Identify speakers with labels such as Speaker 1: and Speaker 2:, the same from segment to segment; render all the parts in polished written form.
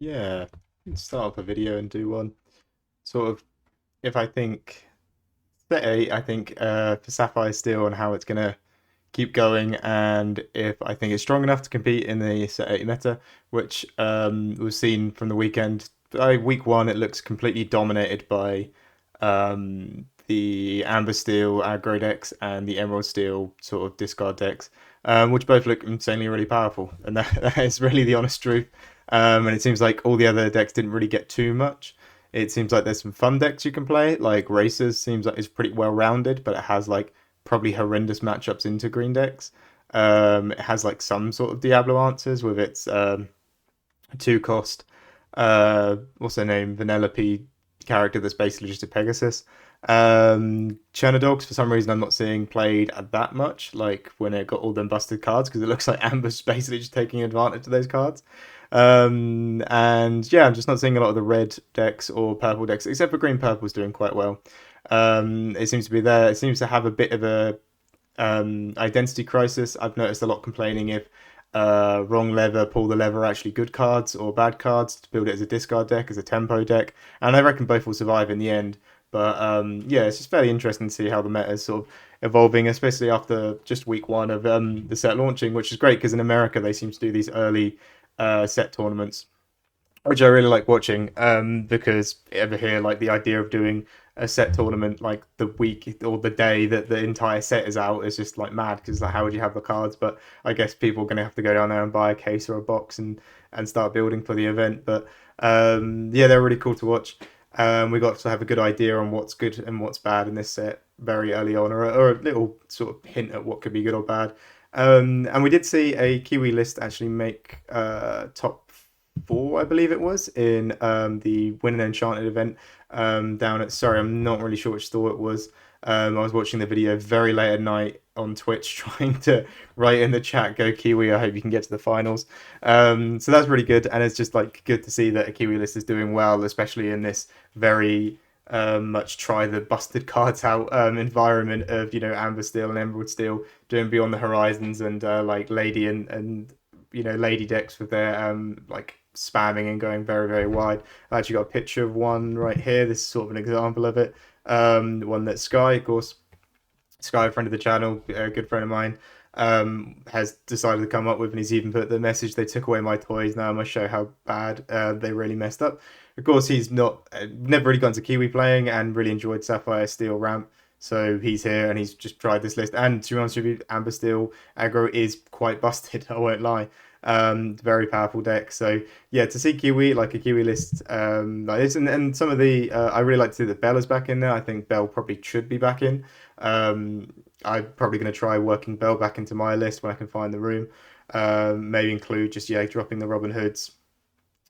Speaker 1: Yeah, you can start up a video and do one. Sort of, if I think set 8, I think for Sapphire Steel and how it's gonna keep going, and if I think it's strong enough to compete in the set 8 meta, which was seen from the weekend. By week one, it looks completely dominated by the Amber Steel aggro decks and the Emerald Steel sort of discard decks, which both look insanely really powerful, and that is really the honest truth. And it seems like all the other decks didn't really get too much. It seems like there's some fun decks you can play, like Racers seems like it's pretty well rounded, but it has like probably horrendous matchups into green decks. It has like some sort of Diablo answers with its two cost, what's her name, Vanellope character that's basically just a Pegasus. Chernodogs, for some reason, I'm not seeing played that much, like when it got all them busted cards, because it looks like Amber's basically just taking advantage of those cards. And yeah, I'm just not seeing a lot of the red decks or purple decks, except for green purple's doing quite well. It seems to be there. It seems to have a bit of a identity crisis. I've noticed a lot complaining if wrong lever, pull the lever are actually good cards or bad cards to build it as a discard deck, as a tempo deck. And I reckon both will survive in the end. But yeah, it's just fairly interesting to see how the meta is sort of evolving, especially after just week one of the set launching, which is great because in America they seem to do these early set tournaments, which I really like watching, because over here, like the idea of doing a set tournament like the week or the day that the entire set is out is just like mad because like how would you have the cards? But I guess people are gonna have to go down there and buy a case or a box and start building for the event. But yeah, they're really cool to watch. We got to have a good idea on what's good and what's bad in this set very early on, or a little sort of hint at what could be good or bad. And we did see a Kiwi list actually make top four, I believe it was, in the Win and Enchanted event down at. Sorry, I'm not really sure which store it was. I was watching the video very late at night on Twitch, trying to write in the chat, "Go Kiwi! I hope you can get to the finals." So that's really good, and it's just like good to see that a Kiwi list is doing well, especially in this very much try the busted cards out environment of Amber Steel and Emerald Steel doing Beyond the Horizons and like Lady and Lady decks with their like spamming and going very very wide. I actually got a picture of one right here. This is sort of an example of it. One that Sky, of course, Sky, a friend of the channel, a good friend of mine, has decided to come up with, and he's even put the message: "They took away my toys. Now I must show how bad they really messed up." Of course, he's not never really gone to Kiwi playing and really enjoyed Sapphire Steel Ramp. So he's here and he's just tried this list. And to be honest with you, Amber Steel aggro is quite busted. I won't lie. Very powerful deck. So yeah, to see Kiwi like a Kiwi list like this, and some of the I really like to see that Bella's back in there. I think Bell probably should be back in. Um, I'm probably going to try working Bell back into my list when I can find the room. Maybe include just dropping the Robin Hoods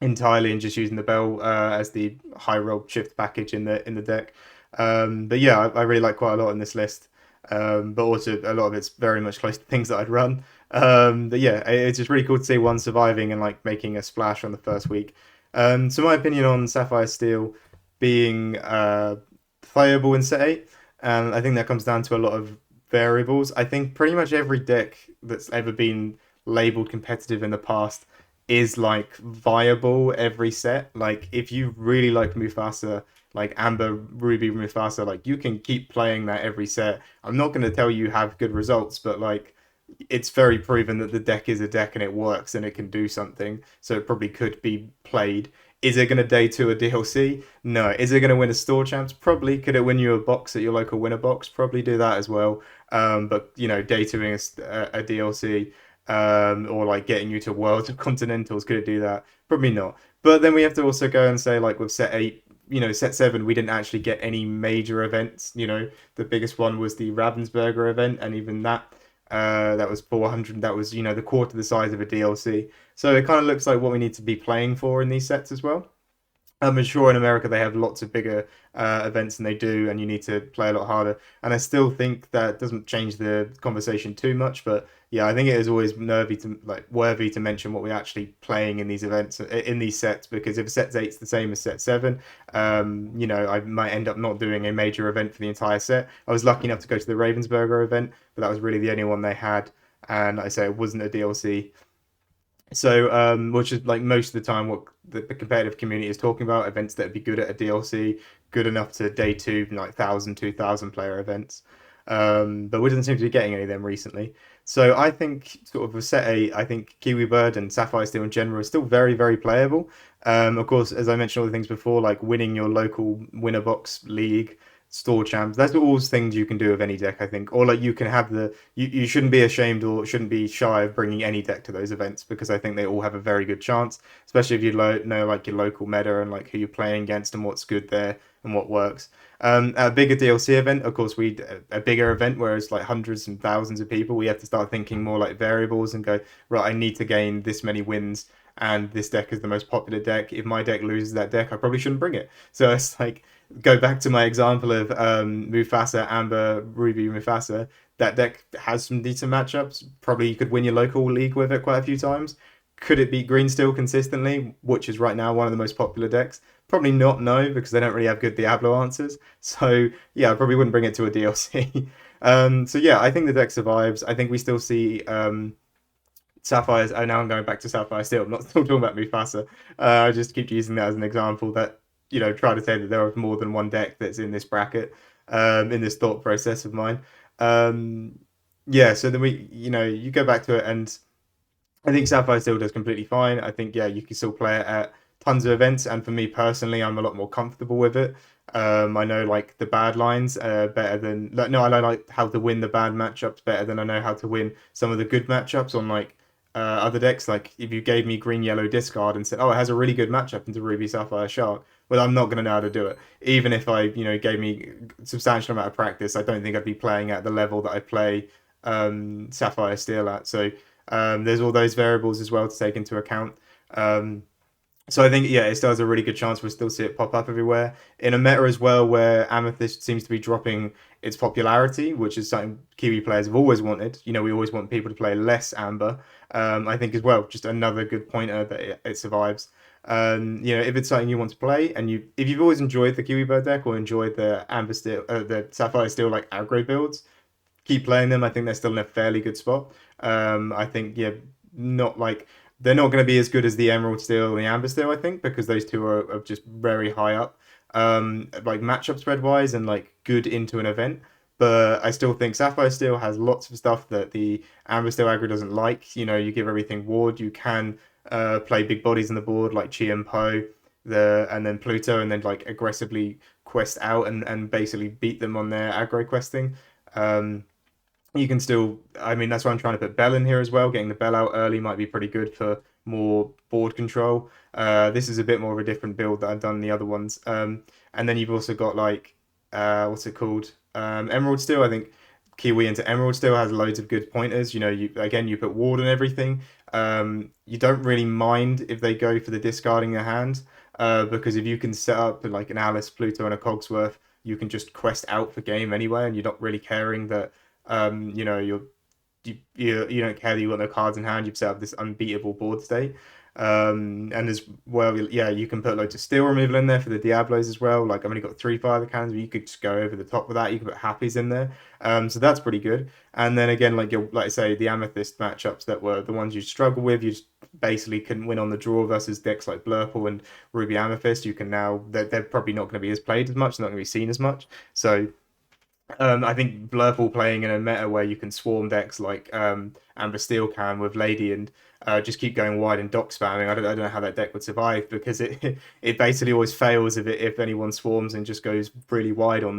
Speaker 1: entirely and just using the Bell as the high roll shift package in the deck. But yeah, I really like quite a lot in this list. But also a lot of it's very much close to things that I'd run. But yeah, it's just really cool to see one surviving and like making a splash on the first week. So my opinion on Sapphire Steel being playable in set 8, and I think that comes down to a lot of variables. I think pretty much every deck that's ever been labeled competitive in the past is like viable every set. Like if you really like Mufasa, like Amber, Ruby, Mufasa, like you can keep playing that every set. I'm not going to tell you have good results, but like it's very proven that the deck is a deck and it works and it can do something. So it probably could be played. Is it going to day two a DLC? No. Is it going to win a store champs? Probably. Could it win you a box at your local winner box? Probably do that as well. But day twoing a DLC, or like getting you to Worlds of Continentals, could it do that? Probably not. But then we have to also go and say like with set 8, set 7, we didn't actually get any major events. The biggest one was the Ravensburger event, and even that was 400. That was the quarter the size of a DLC. So it kind of looks like what we need to be playing for in these sets as well. I'm sure in America they have lots of bigger events than they do, and you need to play a lot harder. And I still think that doesn't change the conversation too much. But yeah, I think it is always worthy to mention what we're actually playing in these events, in these sets, because if set eight's the same as set 7, I might end up not doing a major event for the entire set. I was lucky enough to go to the Ravensburger event, but that was really the only one they had, and like I say it wasn't a DLC. So, which is like most of the time what the competitive community is talking about, events that would be good at a DLC, good enough to day two, like 1,000, 2,000 player events. But we didn't seem to be getting any of them recently. So I think sort of a set A, I think Kiwi Bird and Sapphire Steel in general is still very, very playable. Of course, as I mentioned all the things before, like winning your local winner box league, store champs, that's all things you can do with any deck, I think. Or like you can have you shouldn't be ashamed or shouldn't be shy of bringing any deck to those events because I think they all have a very good chance, especially if you know like your local meta and like who you're playing against and what's good there and what works. At a bigger DLC event, of course, a bigger event where it's like hundreds and thousands of people, we have to start thinking more like variables and go, right, I need to gain this many wins and this deck is the most popular deck. If my deck loses that deck, I probably shouldn't bring it. So it's like go back to my example of Mufasa, Amber, Ruby, Mufasa. That deck has some decent matchups. Probably you could win your local league with it quite a few times. Could it beat Green still consistently, which is right now one of the most popular decks? Probably not, no, because they don't really have good Diablo answers. So yeah, I probably wouldn't bring it to a DLC. So yeah, I think the deck survives. I think we still see Sapphires. Oh, now I'm going back to Sapphire Steel. I'm not still talking about Mufasa. I just keep using that as an example that try to say that there are more than one deck that's in this bracket, in this thought process of mine. Um, yeah, so then you go back to it, and I think Sapphire still does completely fine. I think yeah, you can still play it at tons of events, and for me personally, I'm a lot more comfortable with it. I know like the bad lines better than like, no, I know like how to win the bad matchups better than I know how to win some of the good matchups on like other decks. Like if you gave me green yellow discard and said, oh, it has a really good matchup into Ruby Sapphire Shark, well, I'm not going to know how to do it. Even if I gave me a substantial amount of practice, I don't think I'd be playing at the level that I play Sapphire Steel at. So there's all those variables as well to take into account. Um, so I think yeah, it still has a really good chance we'll still see it pop up everywhere in a meta as well, where Amethyst seems to be dropping its popularity, which is something Kiwi players have always wanted. We always want people to play less Amber. I think as well, just another good pointer that it survives. If it's something you want to play, and if you've always enjoyed the Kiwi Bird deck or enjoyed the Amber Steel, the Sapphire Steel like aggro builds, keep playing them. I think they're still in a fairly good spot. I think yeah, not like they're not going to be as good as the Emerald Steel and the Amber Steel. I think because those two are just very high up, like matchup spread wise and like good into an event. But I still think Sapphire Steel has lots of stuff that the Amber Steel aggro doesn't like. You give everything ward. You can play big bodies on the board like Chi and Po, and then Pluto, and then like aggressively quest out and basically beat them on their aggro questing. Um, you can still, I mean, that's why I'm trying to put Bell in here as well. Getting the Bell out early might be pretty good for more board control. This is a bit more of a different build that I've done in the other ones. And then you've also got like, what's it called? Emerald Steel. I think Kiwi into Emerald Steel has loads of good pointers. You put Ward and everything. You don't really mind if they go for the discarding their hand, because if you can set up like an Alice, Pluto, and a Cogsworth, you can just quest out for game anyway, and you're not really caring that you don't care that you've got no cards in hand. You've set up this unbeatable board state. And as well, yeah, you can put loads of steel removal in there for the Diablos as well. Like I've only got three fire cannons, but you could just go over the top with that. You can put happies in there. So that's pretty good. And then again, like I say, the Amethyst matchups that were the ones you struggle with, you just basically couldn't win on the draw versus decks like Blurple and Ruby Amethyst. You can now they're probably not going to be as played as much, they're not going to be seen as much. So I think Blurple playing in a meta where you can swarm decks like Amber Steel can with Lady and just keep going wide and dock spamming. I don't know how that deck would survive because it basically always fails if anyone swarms and just goes really wide on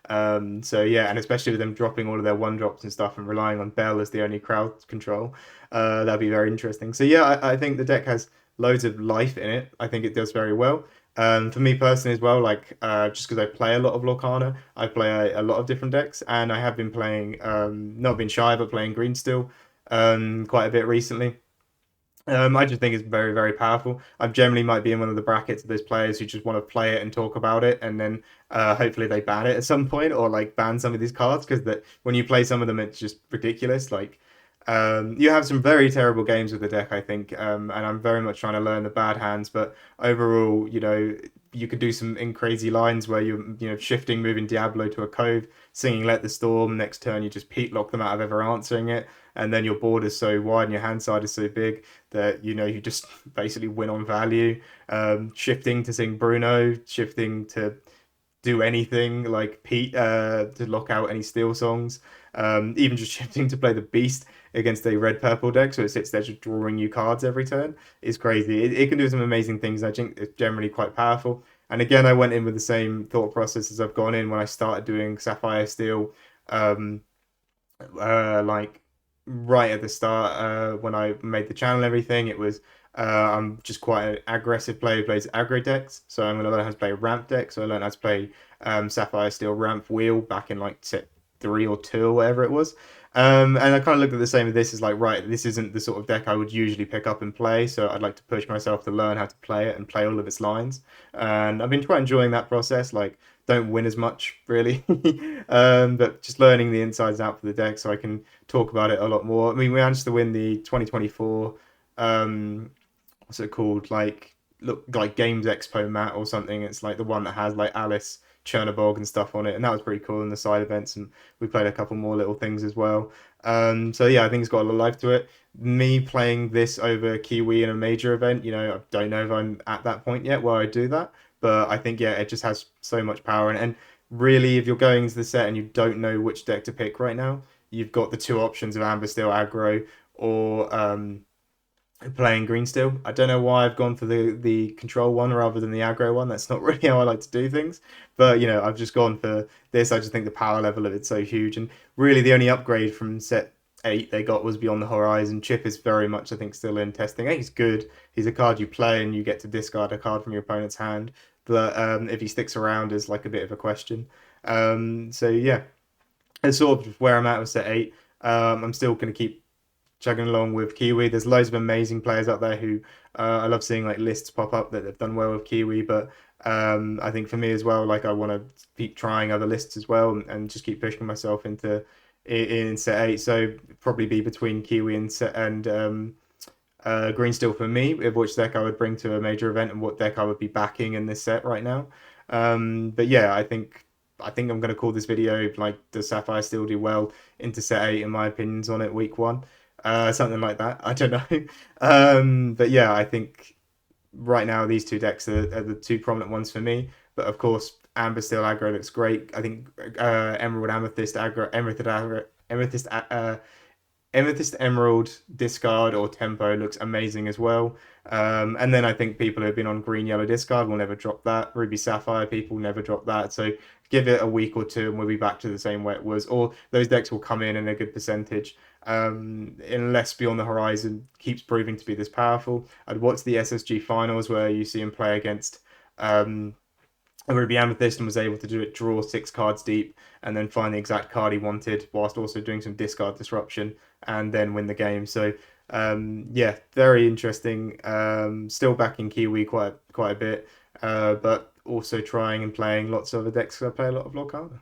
Speaker 1: them. So yeah, and especially with them dropping all of their one drops and stuff and relying on Bell as the only crowd control, that'd be very interesting. So yeah, I think the deck has loads of life in it. I think it does very well. For me personally as well, like just because I play a lot of Lorcana, I play a lot of different decks, and I have been playing, not been shy, but playing green still quite a bit recently. I just think it's very, very powerful. I generally might be in one of the brackets of those players who just want to play it and talk about it, and then hopefully they ban it at some point or like ban some of these cards because that when you play some of them, it's just ridiculous. Like You have some very terrible games with the deck, I think, and I'm very much trying to learn the bad hands. But overall, you could do some in crazy lines where you're shifting, moving Diablo to a cove, singing "Let the Storm." Next turn, you just peat lock them out of ever answering it, and then your board is so wide and your hand side is so big that you just basically win on value. Shifting to sing Bruno, shifting to do anything like Pete to lock out any steel songs. Even just shifting to play the Beast against a red purple deck, so it sits there just drawing you cards every turn is crazy. It can do some amazing things. I think it's generally quite powerful. And again, I went in with the same thought process as I've gone in when I started doing Sapphire Steel. Um, like right at the start when I made the channel and everything, it was I'm just quite an aggressive player who plays aggro decks, so I'm gonna learn how to play ramp deck. So I learned how to play Sapphire Steel ramp wheel back in like set 3 or 2 or whatever it was. And I kind of looked at the same with this as like, right, this isn't the sort of deck I would usually pick up and play, so I'd like to push myself to learn how to play it and play all of its lines. And I've been quite enjoying that process. Like, don't win as much really, but just learning the insides out for the deck so I can talk about it a lot more. I mean, we managed to win the 2024, what's it called? Like, look, like Games Expo mat or something. It's like the one that has like Alice Chernobog and stuff on it, and that was pretty cool in the side events. And we played a couple more little things as well. So yeah, I think it's got a lot of life to it. Me playing this over Kiwi in a major event, I don't know if I'm at that point yet where I do that, but I think yeah, it just has so much power. And really, if you're going into the set and you don't know which deck to pick right now, you've got the two options of Amber Steel aggro or playing green steel. I don't know why I've gone for the control one rather than the aggro one. That's not really how I like to do things. But I've just gone for this. I just think the power level of it's so huge. And really the only upgrade from set 8 they got was Beyond the Horizon. Chip is very much, I think, still in testing. He's good. He's a card you play and you get to discard a card from your opponent's hand. But if he sticks around is like a bit of a question. So yeah, that's sort of where I'm at with set 8. I'm still going to keep chugging along with Kiwi. There's loads of amazing players out there who I love seeing like lists pop up that they've done well with Kiwi. But I think for me as well, like I want to keep trying other lists as well and just keep pushing myself into in set 8. So probably be between Kiwi and Green Steel for me, of which deck I would bring to a major event and what deck I would be backing in this set right now. But yeah, I think I'm going to call this video like, does Sapphire Steel do well into set 8 in my opinions on it week 1? Something like that. I don't know. But yeah, I think right now these two decks are the two prominent ones for me. But of course, Amber Steel aggro looks great. I think Emerald Amethyst aggro, Amethyst Emerald discard or tempo looks amazing as well. And then I think people who have been on green yellow discard will never drop that. Ruby Sapphire people never drop that. So give it a week or two and we'll be back to the same way it was. Or those decks will come in a good percentage. Unless Beyond the Horizon keeps proving to be this powerful. I'd watch the SSG finals where you see him play against Ruby Amethyst and was able to do it, draw 6 cards deep, and then find the exact card he wanted, whilst also doing some discard disruption, and then win the game. So yeah, very interesting. Still backing Kiwi quite a bit, but also trying and playing lots of other decks. I play a lot of Lorcana.